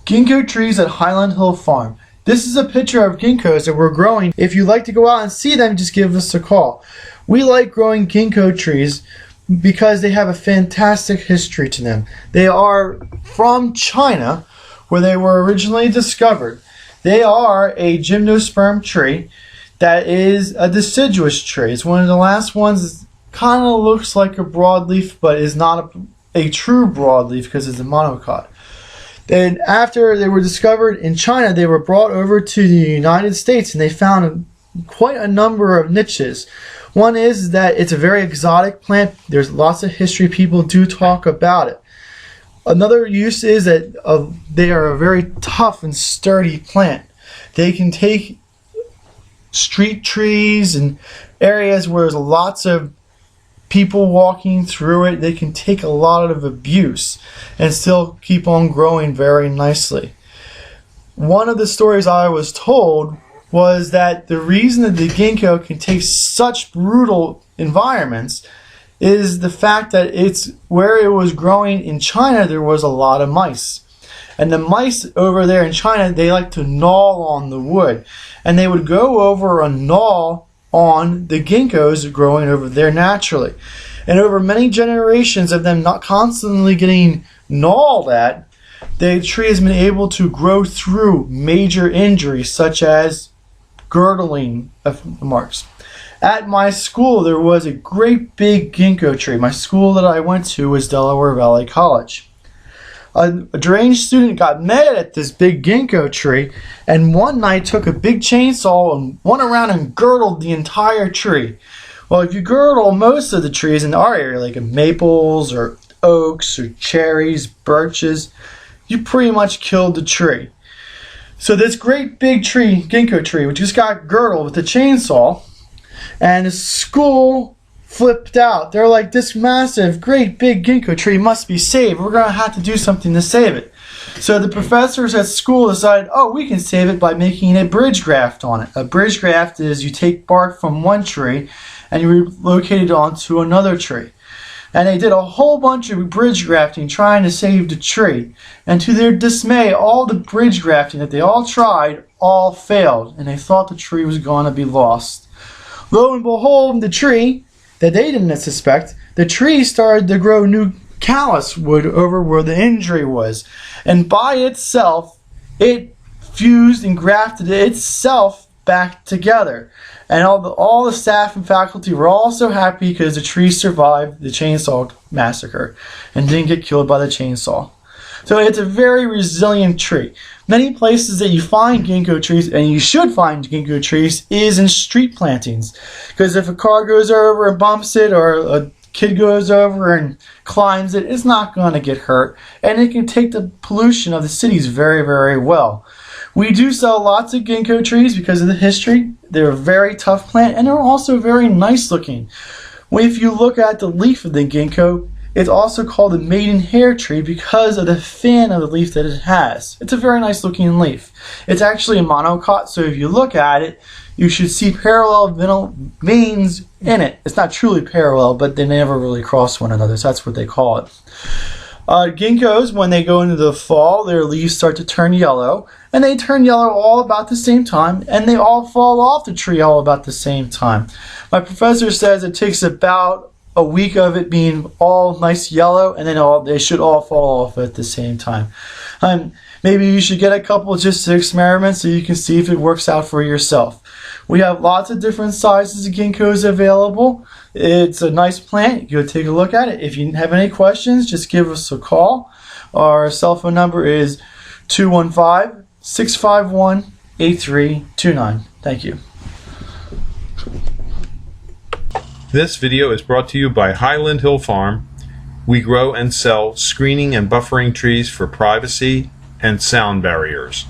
Ginkgo trees at Highland Hill Farm. This is a picture of ginkgos that we're growing. If you'd like to go out and see them, just give us a call. We like growing ginkgo trees because they have a fantastic history to them. They are from China, where they were originally discovered. They are a gymnosperm tree that is a deciduous tree. It's one of the last ones that kind of looks like a broadleaf, but is not a true broadleaf because it's a monocot. Then after they were discovered in China, they were brought over to the United States and they found quite a number of niches. One is that it's a very exotic plant. There's lots of history. People do talk about it. Another use is that they are a very tough and sturdy plant. They can take street trees and areas where there's lots of people walking through it. They can take a lot of abuse and still keep on growing very nicely. One of the stories I was told was that the reason that the ginkgo can take such brutal environments is the fact that it's where it was growing in China. There was a lot of mice, and the mice over there in China, they like to gnaw on the wood, and they would go over and gnaw on the ginkgos growing over there naturally. And over many generations of them not constantly getting gnawed at, the tree has been able to grow through major injuries such as girdling of marks. At my school, there was a great big ginkgo tree. My school that I went to was Delaware Valley College. A deranged student got mad at this big ginkgo tree and one night took a big chainsaw and went around and girdled the entire tree. Well, if you girdle most of the trees in our area, like maples or oaks or cherries, birches, you pretty much killed the tree. So this great big tree, ginkgo tree, which just got girdled with a chainsaw, and the school flipped out. They're like, this massive, great big ginkgo tree must be saved. We're going to have to do something to save it. So the professors at school decided, oh, we can save it by making a bridge graft on it. A bridge graft is you take bark from one tree and you relocate it onto another tree. And they did a whole bunch of bridge grafting trying to save the tree. And to their dismay, all the bridge grafting that they all tried all failed. And they thought the tree was going to be lost. Lo and behold, the tree that they didn't suspect, the tree started to grow new callus wood over where the injury was. And by itself, it fused and grafted itself back together. And all the staff and faculty were all so happy because the tree survived the chainsaw massacre and didn't get killed by the chainsaw. So it's a very resilient tree. Many places that you find ginkgo trees, and you should find ginkgo trees, is in street plantings. Because if a car goes over and bumps it, or a kid goes over and climbs it, it's not going to get hurt. And it can take the pollution of the cities very, very well. We do sell lots of ginkgo trees because of the history. They're a very tough plant, and they're also very nice looking. If you look at the leaf of the ginkgo, it's also called the maidenhair tree because of the fan of the leaf that it has. It's a very nice looking leaf. It's actually a monocot, so if you look at it, you should see parallel veins in it. It's not truly parallel, but they never really cross one another, so that's what they call it. Ginkgos, when they go into the fall, their leaves start to turn yellow, and they turn yellow all about the same time, and they all fall off the tree all about the same time. My professor says it takes about a week of it being all nice yellow, and then they should all fall off at the same time. Maybe you should get a couple just to experiment so you can see if it works out for yourself. We have lots of different sizes of ginkgos available. It's a nice plant. Go take a look at it. If you have any questions, just give us a call. Our cell phone number is 215-651-8329. Thank you. This video is brought to you by Highland Hill Farm. We grow and sell screening and buffering trees for privacy and sound barriers.